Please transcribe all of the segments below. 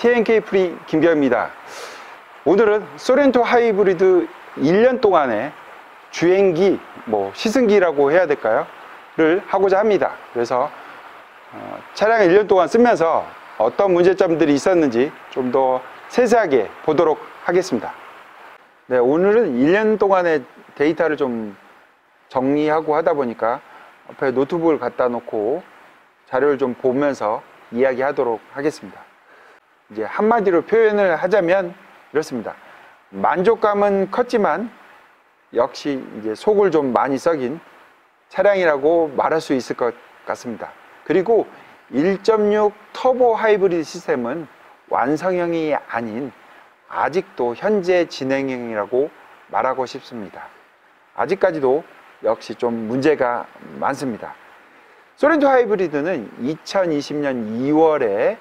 TNK 프리 김경입니다. 오늘은 소렌토 하이브리드 1년 동안의 주행기, 시승기라고 해야 될까요? 를 하고자 합니다. 그래서 차량을 1년 동안 쓰면서 어떤 문제점들이 있었는지 좀 더 세세하게 보도록 하겠습니다. 네, 오늘은 1년 동안의 데이터를 좀 정리하고 하다 보니까 앞에 노트북을 갖다 놓고 자료를 좀 보면서 이야기하도록 하겠습니다. 이제 한마디로 표현을 하자면 이렇습니다. 만족감은 컸지만 역시 이제 속을 좀 많이 썩인 차량이라고 말할 수 있을 것 같습니다. 그리고 1.6 터보 하이브리드 시스템은 완성형이 아닌 아직도 현재 진행형이라고 말하고 싶습니다. 아직까지도 역시 좀 문제가 많습니다. 소렌토 하이브리드는 2020년 2월에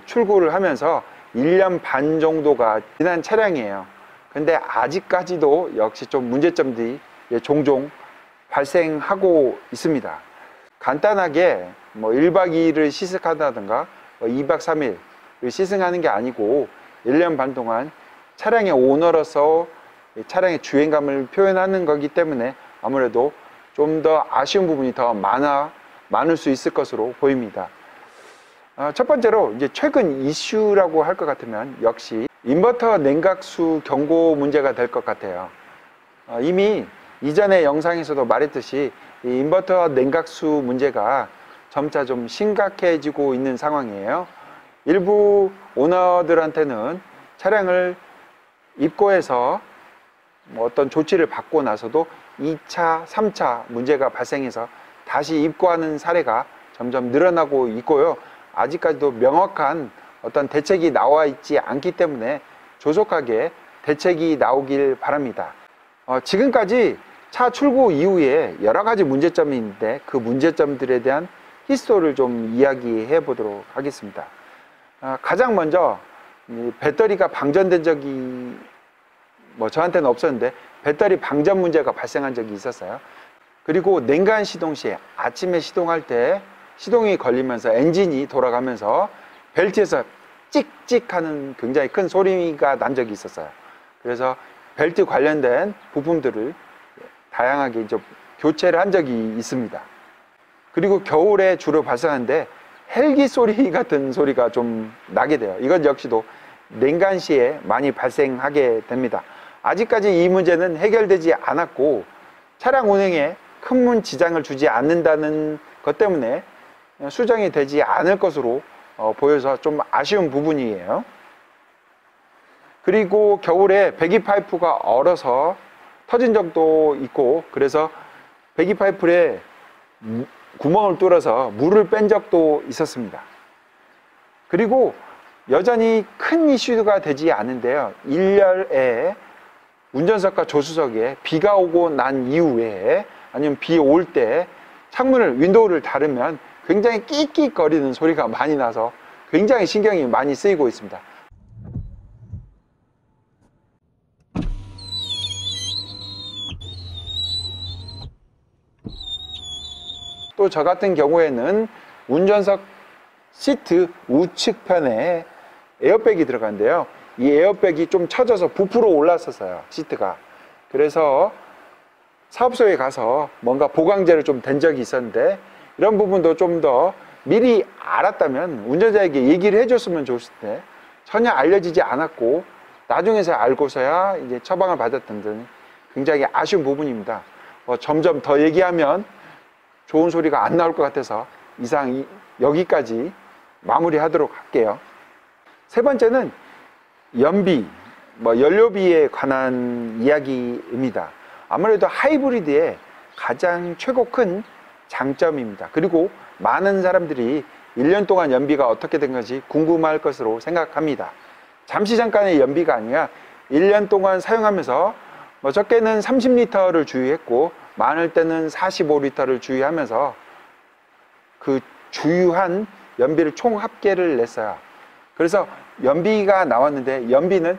출고를 하면서 1년 반 정도가 지난 차량이에요. 근데 아직까지도 역시 좀 문제점들이 종종 발생하고 있습니다. 간단하게 1박 2일을 시승한다든가 2박 3일을 시승하는 게 아니고 1년 반 동안 차량의 오너로서 차량의 주행감을 표현하는 거기 때문에 아무래도 좀 더 아쉬운 부분이 더 많을 수 있을 것으로 보입니다. 첫 번째로 이제 최근 이슈라고 할 것 같으면 역시 인버터 냉각수 경고 문제가 될 것 같아요. 이미 이전의 영상에서도 말했듯이 이 인버터 냉각수 문제가 점차 좀 심각해지고 있는 상황이에요. 일부 오너들한테는 차량을 입고해서 어떤 조치를 받고 나서도 2차, 3차 문제가 발생해서 다시 입고하는 사례가 점점 늘어나고 있고요. 아직까지도 명확한 어떤 대책이 나와 있지 않기 때문에 조속하게 대책이 나오길 바랍니다. 지금까지 차 출고 이후에 여러 가지 문제점이 있는데 그 문제점들에 대한 히스토리를 좀 이야기해 보도록 하겠습니다. 가장 먼저 배터리가 방전된 적이 저한테는 없었는데 배터리 방전 문제가 발생한 적이 있었어요. 그리고 냉간 시동 시에 아침에 시동할 때 시동이 걸리면서 엔진이 돌아가면서 벨트에서 찍찍하는 굉장히 큰 소리가 난 적이 있었어요. 그래서 벨트 관련된 부품들을 다양하게 이제 교체를 한 적이 있습니다. 그리고 겨울에 주로 발생하는데 헬기 소리 같은 소리가 좀 나게 돼요. 이건 역시도 냉간 시에 많이 발생하게 됩니다. 아직까지 이 문제는 해결되지 않았고 차량 운행에 큰 지장을 주지 않는다는 것 때문에 수정이 되지 않을 것으로 보여서 좀 아쉬운 부분이에요. 그리고 겨울에 배기 파이프가 얼어서 터진 적도 있고 그래서 배기 파이프에 구멍을 뚫어서 물을 뺀 적도 있었습니다. 그리고 여전히 큰 이슈가 되지 않은데요. 1열에 운전석과 조수석에 비가 오고 난 이후에 아니면 비 올 때 창문을 윈도우를 닫으면 굉장히 끽끽거리는 소리가 많이 나서 굉장히 신경이 많이 쓰이고 있습니다. 또 저 같은 경우에는 운전석 시트 우측편에 에어백이 들어간대요. 이 에어백이 좀 처져서 부풀어 올랐었어요, 시트가. 그래서 사업소에 가서 뭔가 보강제를 좀 댄 적이 있었는데 이런 부분도 좀 더 미리 알았다면 운전자에게 얘기를 해줬으면 좋을 텐데 전혀 알려지지 않았고 나중에서 알고서야 이제 처방을 받았던 등 굉장히 아쉬운 부분입니다. 점점 더 얘기하면 좋은 소리가 안 나올 것 같아서 이상 여기까지 마무리하도록 할게요. 세 번째는 연비, 연료비에 관한 이야기입니다. 아무래도 하이브리드의 가장 최고 큰 장점입니다. 그리고 많은 사람들이 1년 동안 연비가 어떻게 된 건지 궁금할 것으로 생각합니다. 잠시 잠깐의 연비가 아니라 1년 동안 사용하면서 적게는 30리터를 주유했고 많을 때는 45리터를 주유하면서 그 주유한 연비를 총 합계를 냈어요. 그래서 연비가 나왔는데 연비는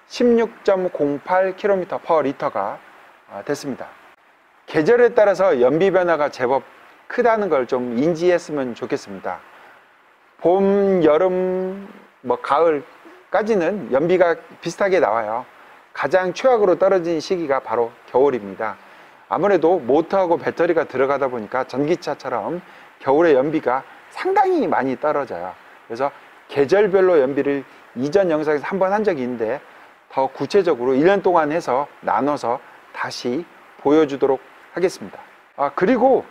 16.08km/L가 됐습니다. 계절에 따라서 연비 변화가 제법 크다는 걸 좀 인지했으면 좋겠습니다. 봄, 여름 뭐 가을까지는 연비가 비슷하게 나와요. 가장 최악으로 떨어진 시기가 바로 겨울입니다. 아무래도 모터하고 배터리가 들어가다 보니까 전기차처럼 겨울에 연비가 상당히 많이 떨어져요. 그래서 계절별로 연비를 이전 영상에서 한번 한 적이 있는데 더 구체적으로 1년 동안 해서 나눠서 다시 보여주도록 하겠습니다. 그리고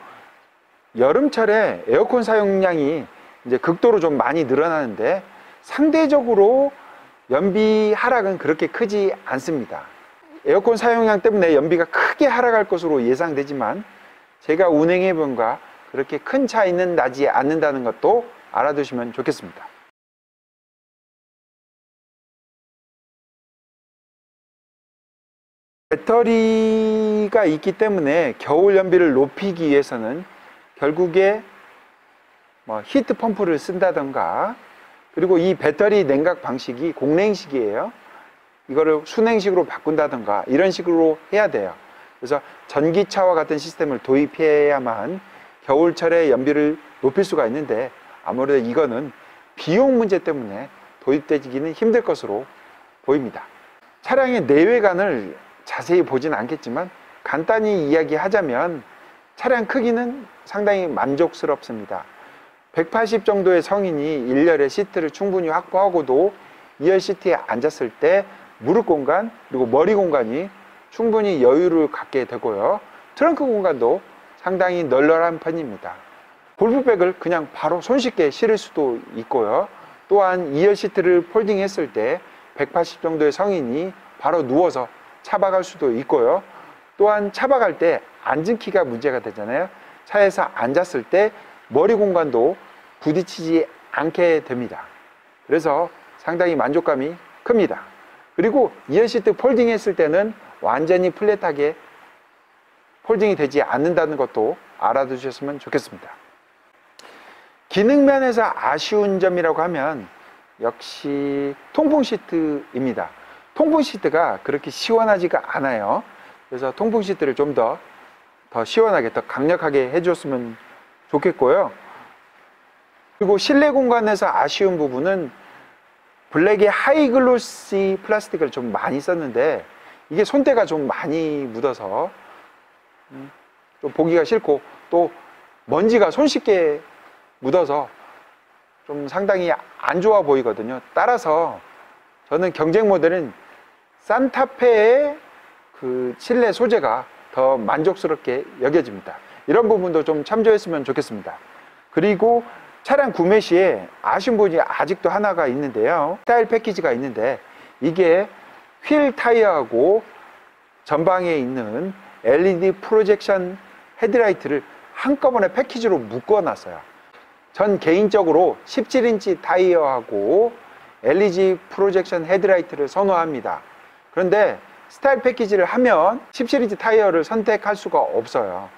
여름철에 에어컨 사용량이 이제 극도로 좀 많이 늘어나는데 상대적으로 연비 하락은 그렇게 크지 않습니다. 에어컨 사용량 때문에 연비가 크게 하락할 것으로 예상되지만 제가 운행해 본 과 그렇게 큰 차이는 나지 않는다는 것도 알아두시면 좋겠습니다. 배터리가 있기 때문에 겨울 연비를 높이기 위해서는 결국에 히트 펌프를 쓴다던가, 그리고 이 배터리 냉각 방식이 공냉식이에요. 이거를 순행식으로 바꾼다던가 이런 식으로 해야 돼요. 그래서 전기차와 같은 시스템을 도입해야만 겨울철에 연비를 높일 수가 있는데 아무래도 이거는 비용 문제 때문에 도입되기는 힘들 것으로 보입니다. 차량의 내외관을 자세히 보진 않겠지만 간단히 이야기하자면 차량 크기는 상당히 만족스럽습니다. 180 정도의 성인이 1열의 시트를 충분히 확보하고도 2열 시트에 앉았을 때 무릎 공간 그리고 머리 공간이 충분히 여유를 갖게 되고요. 트렁크 공간도 상당히 널널한 편입니다. 골프백을 그냥 바로 손쉽게 실을 수도 있고요. 또한 2열 시트를 폴딩했을 때 180 정도의 성인이 바로 누워서 차박할 수도 있고요. 또한 차박할 때 앉은 키가 문제가 되잖아요. 차에서 앉았을 때 머리 공간도 부딪히지 않게 됩니다. 그래서 상당히 만족감이 큽니다. 그리고 2열 시트 폴딩 했을 때는 완전히 플랫하게 폴딩이 되지 않는다는 것도 알아두셨으면 좋겠습니다. 기능 면에서 아쉬운 점이라고 하면 역시 통풍 시트입니다. 통풍 시트가 그렇게 시원하지가 않아요. 그래서 통풍 시트를 좀 더 시원하게, 더 강력하게 해줬으면 좋겠고요. 그리고 실내 공간에서 아쉬운 부분은 블랙의 하이글로시 플라스틱을 좀 많이 썼는데 이게 손때가 좀 많이 묻어서 좀 보기가 싫고, 또 먼지가 손쉽게 묻어서 좀 상당히 안 좋아 보이거든요. 따라서 저는 경쟁 모델은 산타페의 그 실내 소재가 더 만족스럽게 여겨집니다. 이런 부분도 좀 참조했으면 좋겠습니다. 그리고 차량 구매 시에 아쉬운 부분이 아직도 하나가 있는데요. 스타일 패키지가 있는데 이게 휠 타이어하고 전방에 있는 LED 프로젝션 헤드라이트를 한꺼번에 패키지로 묶어 놨어요. 전 개인적으로 17인치 타이어하고 LED 프로젝션 헤드라이트를 선호합니다. 그런데 스타일 패키지를 하면 17인치 타이어를 선택할 수가 없어요.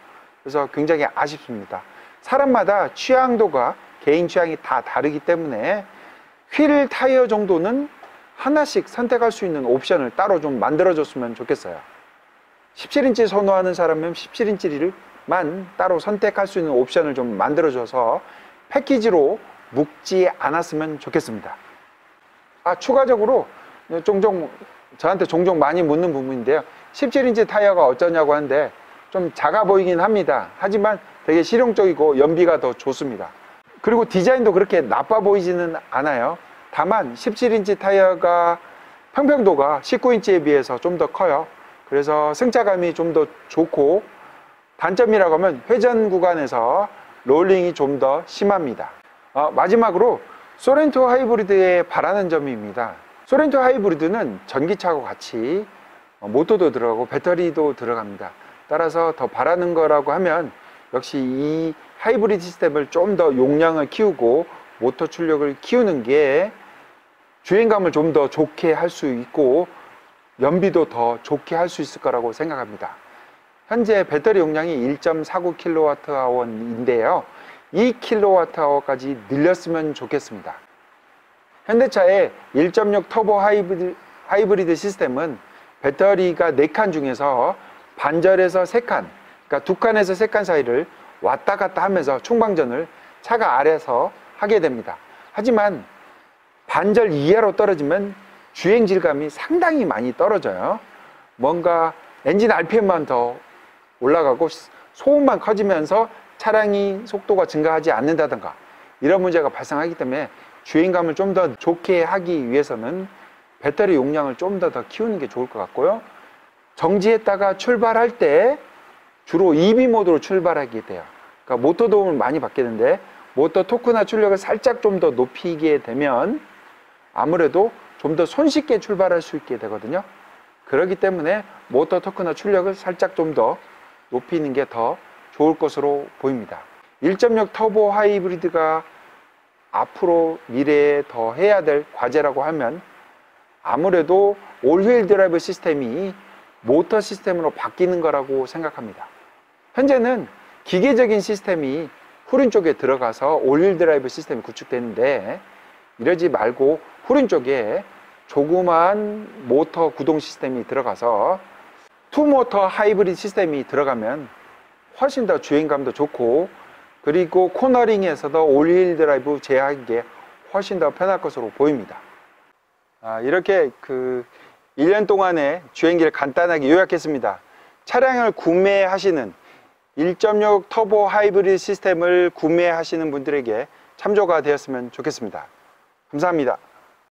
그래서 굉장히 아쉽습니다. 사람마다 취향도가, 개인 취향이 다 다르기 때문에 휠 타이어 정도는 하나씩 선택할 수 있는 옵션을 따로 좀 만들어줬으면 좋겠어요. 17인치 선호하는 사람은 17인치만 따로 선택할 수 있는 옵션을 좀 만들어줘서 패키지로 묶지 않았으면 좋겠습니다. 추가적으로 저한테 종종 많이 묻는 부분인데요. 17인치 타이어가 어쩌냐고 하는데 좀 작아 보이긴 합니다. 하지만 되게 실용적이고 연비가 더 좋습니다. 그리고 디자인도 그렇게 나빠 보이지는 않아요. 다만 17인치 타이어가 평평도가 19인치에 비해서 좀 더 커요. 그래서 승차감이 좀 더 좋고, 단점이라고 하면 회전 구간에서 롤링이 좀 더 심합니다. 마지막으로 소렌토 하이브리드에 바라는 점입니다. 소렌토 하이브리드는 전기차하고 같이 모터도 들어가고 배터리도 들어갑니다. 따라서 더 바라는 거라고 하면 역시 이 하이브리드 시스템을 좀 더 용량을 키우고 모터 출력을 키우는 게 주행감을 좀 더 좋게 할 수 있고 연비도 더 좋게 할 수 있을 거라고 생각합니다. 현재 배터리 용량이 1.49kWh인데요 2kWh까지 늘렸으면 좋겠습니다. 현대차의 1.6 터보 하이브리드 시스템은 배터리가 4칸 중에서 반절에서 3칸, 그러니까 2칸에서 3칸 사이를 왔다 갔다 하면서 충방전을 차가 아래서 하게 됩니다. 하지만 반절 이하로 떨어지면 주행 질감이 상당히 많이 떨어져요. 뭔가 엔진 RPM만 더 올라가고 소음만 커지면서 차량이 속도가 증가하지 않는다든가 이런 문제가 발생하기 때문에 주행감을 좀 더 좋게 하기 위해서는 배터리 용량을 좀 더 키우는 게 좋을 것 같고요. 정지했다가 출발할 때 주로 EV 모드로 출발하게 돼요. 그러니까 모터 도움을 많이 받게 되는데 모터 토크나 출력을 살짝 좀 더 높이게 되면 아무래도 좀 더 손쉽게 출발할 수 있게 되거든요. 그렇기 때문에 모터 토크나 출력을 살짝 좀 더 높이는 게 더 좋을 것으로 보입니다. 1.6 터보 하이브리드가 앞으로 미래에 더 해야 될 과제라고 하면 아무래도 올휠 드라이브 시스템이 모터 시스템으로 바뀌는 거라고 생각합니다. 현재는 기계적인 시스템이 후륜 쪽에 들어가서 올휠 드라이브 시스템이 구축되는데 이러지 말고 후륜 쪽에 조그만 모터 구동 시스템이 들어가서 투모터 하이브리드 시스템이 들어가면 훨씬 더 주행감도 좋고 그리고 코너링에서도 올휠 드라이브 제어하기에 훨씬 더 편할 것으로 보입니다. 이렇게 1년 동안의 주행기를 간단하게 요약했습니다. 차량을 구매하시는 1.6 터보 하이브리드 시스템을 구매하시는 분들에게 참조가 되었으면 좋겠습니다. 감사합니다.